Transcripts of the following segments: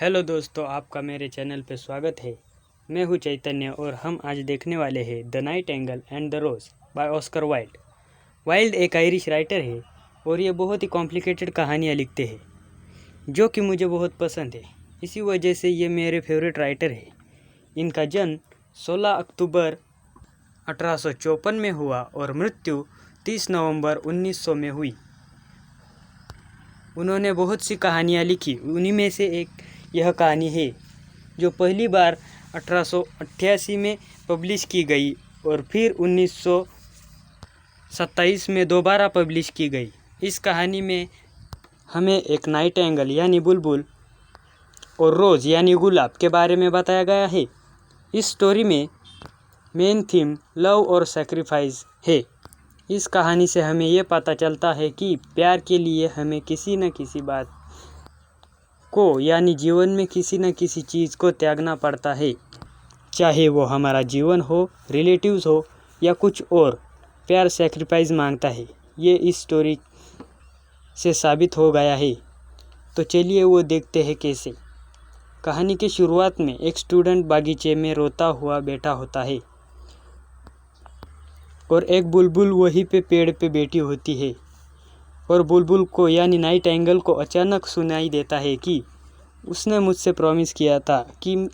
Hello दोस्तों, आपका मेरे चैनल पे स्वागत है। मैं हूँ चैतन्य और हम आज देखने वाले हैं the nightingale and the rose by Oscar Wilde. Wilde एक आयरिश राइटर है और ये बहुत ही कॉम्प्लिकेटेड कहानियाँ लिखते हैं जो कि मुझे बहुत पसंद है। इसी वजह से ये मेरे फेवरेट राइटर है। इनका जन्म 16 अक्टूबर 1854 में हुआ और मृत्यु 30 नवंबर 1900 में हुई। उन्होंने बहुत सी कहानियाँ लिखी, उन्हीं में से एक यह कहानी है जो पहली बार 1888 में पब्लिश की गई और फिर 1927 में दोबारा पब्लिश की गई। इस कहानी में हमें एक नाइटिंगेल यानी बुलबुल और रोज़ यानी गुलाब के बारे में बताया गया है। इस स्टोरी में मेन थीम लव और सैक्रिफाइस है। इस कहानी से हमें ये पता चलता है कि प्यार के लिए हमें किसी न किसी बात को यानी जीवन में किसी न किसी चीज़ को त्यागना पड़ता है, चाहे वो हमारा जीवन हो, रिलेटिव्स हो या कुछ और। प्यार सैक्रिफाइस मांगता है, ये इस स्टोरी से साबित हो गया है। तो चलिए वो देखते हैं कैसे। कहानी की शुरुआत में एक स्टूडेंट बागीचे में रोता हुआ बैठा होता है और एक बुलबुल वहीं पे पेड़ पे बैठी होती है और बुलबुल को यानी नाइटिंगेल को अचानक सुनाई देता है कि उसने मुझसे प्रॉमिस किया था कि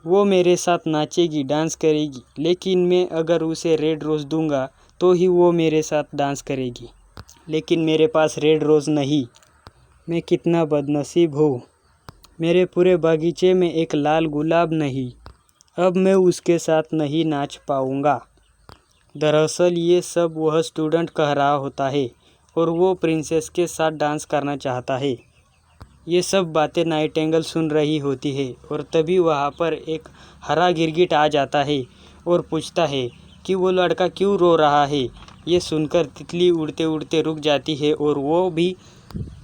वो मेरे साथ नाचेगी, डांस करेगी, लेकिन मैं अगर उसे रेड रोज़ दूंगा तो ही वो मेरे साथ डांस करेगी। लेकिन मेरे पास रेड रोज़ नहीं। मैं कितना बदनसीब हूँ। मेरे पूरे बागीचे में एक लाल गुलाब नहीं। अब मैं उसके साथ नहीं नाच पाऊँगा। दरअसल ये सब वह स्टूडेंट कह रहा होता है और वो प्रिंसेस के साथ डांस करना चाहता है। ये सब बातें नाइटिंगेल सुन रही होती है और तभी वहाँ पर एक हरा गिरगिट आ जाता है और पूछता है कि वो लड़का क्यों रो रहा है। ये सुनकर तितली उड़ते उड़ते रुक जाती है और वो भी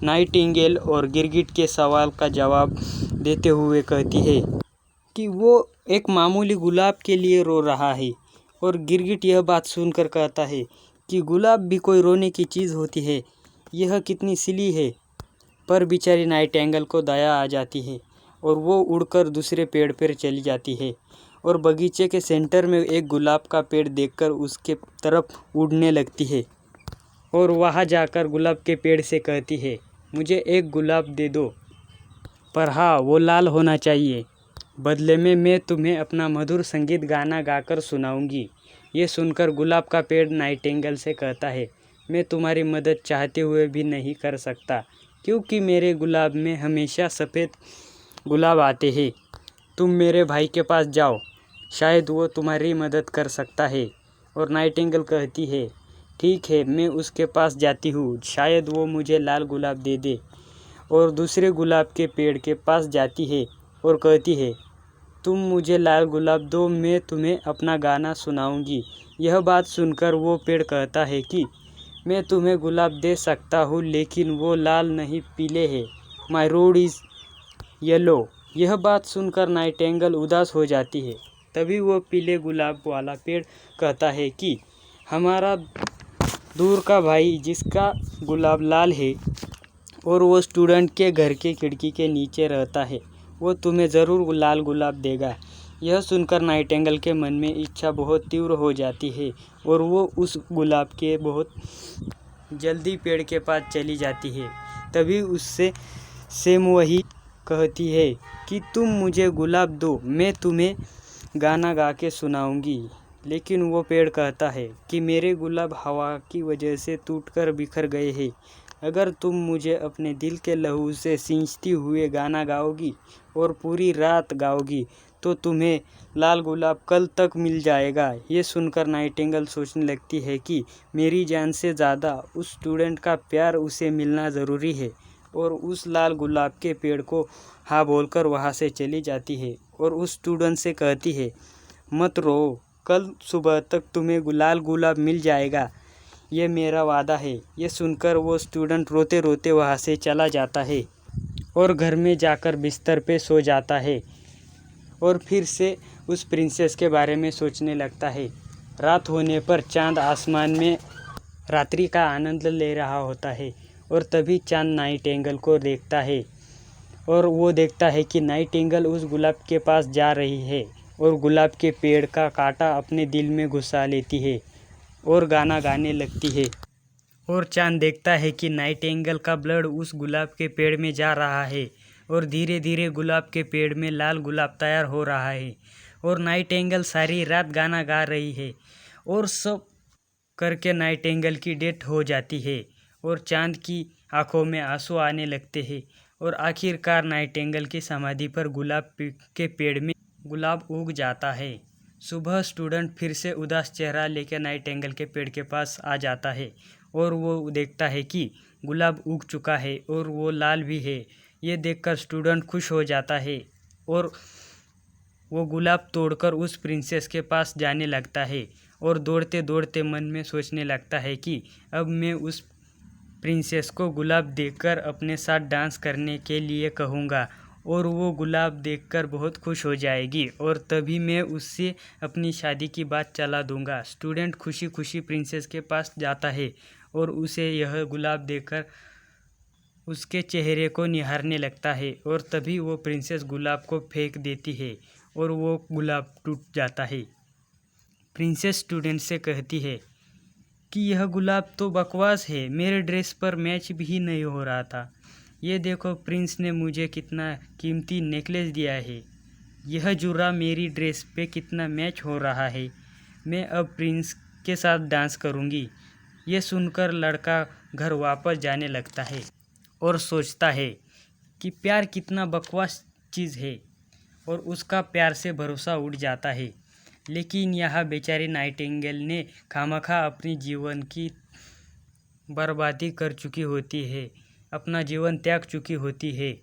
नाइटिंगेल और गिरगिट के सवाल का जवाब देते हुए कहती है कि वो एक मामूली गुलाब के लिए रो रहा है। और गिरगिट यह बात सुनकर कहता है कि गुलाब भी कोई रोने की चीज़ होती है, यह कितनी सिली है। पर बेचारी नाइटिंगेल को दया आ जाती है और वो उड़कर दूसरे पेड़ पर चली जाती है और बगीचे के सेंटर में एक गुलाब का पेड़ देखकर उसके तरफ उड़ने लगती है और वहाँ जाकर गुलाब के पेड़ से कहती है, मुझे एक गुलाब दे दो, पर हाँ, वो लाल होना चाहिए। बदले में मैं तुम्हें अपना मधुर संगीत गाना गाकर सुनाऊंगी। ये सुनकर गुलाब का पेड़ नाइटिंगेल से कहता है, मैं तुम्हारी मदद चाहते हुए भी नहीं कर सकता, क्योंकि मेरे गुलाब में हमेशा सफ़ेद गुलाब आते हैं। तुम मेरे भाई के पास जाओ, शायद वो तुम्हारी मदद कर सकता है। और नाइटिंगेल कहती है, ठीक है, मैं उसके पास जाती हूँ, शायद वो मुझे लाल गुलाब दे दे। और दूसरे गुलाब के पेड़ के पास जाती है और कहती है, तुम मुझे लाल गुलाब दो, मैं तुम्हें अपना गाना सुनाऊंगी। यह बात सुनकर वो पेड़ कहता है कि मैं तुम्हें गुलाब दे सकता हूँ, लेकिन वो लाल नहीं, पीले है। माई रोड इज़ येलो। यह बात सुनकर नाइटिंगेल उदास हो जाती है। तभी वो पीले गुलाब वाला पेड़ कहता है कि हमारा दूर का भाई जिसका गुलाब लाल है और वो स्टूडेंट के घर के खिड़की के नीचे रहता है, वो तुम्हें ज़रूर लाल गुलाब देगा। यह सुनकर नाइटिंगेल के मन में इच्छा बहुत तीव्र हो जाती है और वो उस गुलाब के बहुत जल्दी पेड़ के पास चली जाती है। तभी उससे सेम वही कहती है कि तुम मुझे गुलाब दो, मैं तुम्हें गाना गा के सुनाऊंगी। लेकिन वो पेड़ कहता है कि मेरे गुलाब हवा की वजह से टूटकर बिखर गए हैं। अगर तुम मुझे अपने दिल के लहू से सींचती हुए गाना गाओगी और पूरी रात गाओगी तो तुम्हें लाल गुलाब कल तक मिल जाएगा। ये सुनकर नाइटिंगेल सोचने लगती है कि मेरी जान से ज़्यादा उस स्टूडेंट का प्यार उसे मिलना ज़रूरी है और उस लाल गुलाब के पेड़ को हाँ बोलकर वहाँ से चली जाती है और उस स्टूडेंट से कहती है, मत रो, कल सुबह तक तुम्हें लाल गुलाब मिल जाएगा, ये मेरा वादा है। ये सुनकर वो स्टूडेंट रोते रोते वहाँ से चला जाता है और घर में जाकर बिस्तर पे सो जाता है और फिर से उस प्रिंसेस के बारे में सोचने लगता है। रात होने पर चांद आसमान में रात्रि का आनंद ले रहा होता है और तभी चांद नाइटिंगेल को देखता है और वो देखता है कि नाइटिंगेल उस गुलाब के पास जा रही है और गुलाब के पेड़ का कांटा अपने दिल में घुसा लेती है और गाना गाने लगती है। और चांद देखता है कि नाइटिंगेल का ब्लड उस गुलाब के पेड़ में जा रहा है और धीरे धीरे गुलाब के पेड़ में लाल गुलाब तैयार हो रहा है और नाइटिंगेल सारी रात गाना गा रही है और सब करके नाइटिंगेल की डेथ हो जाती है और चांद की आंखों में आंसू आने लगते हैं और आखिरकार नाइटिंगेल की समाधि पर गुलाब के पेड़ में गुलाब उग जाता है। सुबह स्टूडेंट फिर से उदास चेहरा लेकर नाइटिंगेल के पेड़ के पास आ जाता है और वो देखता है कि गुलाब उग चुका है और वो लाल भी है। ये देखकर स्टूडेंट खुश हो जाता है और वो गुलाब तोड़कर उस प्रिंसेस के पास जाने लगता है और दौड़ते दौड़ते मन में सोचने लगता है कि अब मैं उस प्रिंसेस को गुलाब देकर अपने साथ डांस करने के लिए कहूँगा और वो गुलाब देखकर बहुत खुश हो जाएगी और तभी मैं उससे अपनी शादी की बात चला दूँगा। स्टूडेंट खुशी खुशी प्रिंसेस के पास जाता है और उसे यह गुलाब देखकर उसके चेहरे को निहारने लगता है और तभी वो प्रिंसेस गुलाब को फेंक देती है और वो गुलाब टूट जाता है। प्रिंसेस स्टूडेंट से कहती है कि यह गुलाब तो बकवास है, मेरे ड्रेस पर मैच भी नहीं हो रहा था। ये देखो, प्रिंस ने मुझे कितना कीमती नेकलेस दिया है, यह जुरा मेरी ड्रेस पे कितना मैच हो रहा है। मैं अब प्रिंस के साथ डांस करूँगी। ये सुनकर लड़का घर वापस जाने लगता है और सोचता है कि प्यार कितना बकवास चीज़ है और उसका प्यार से भरोसा उठ जाता है। लेकिन यह बेचारी नाइटिंगेल ने खामखा अपनी जीवन की बर्बादी कर चुकी होती है, अपना जीवन त्याग चुकी होती है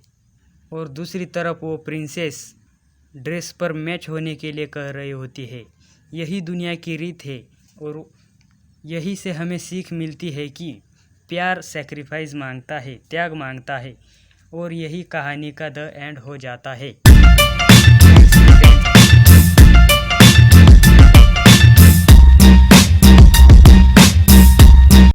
और दूसरी तरफ वो प्रिंसेस ड्रेस पर मैच होने के लिए कह रही होती है। यही दुनिया की रीत है और यही से हमें सीख मिलती है कि प्यार सैक्रिफाइस मांगता है, त्याग मांगता है और यही कहानी का द एंड हो जाता है।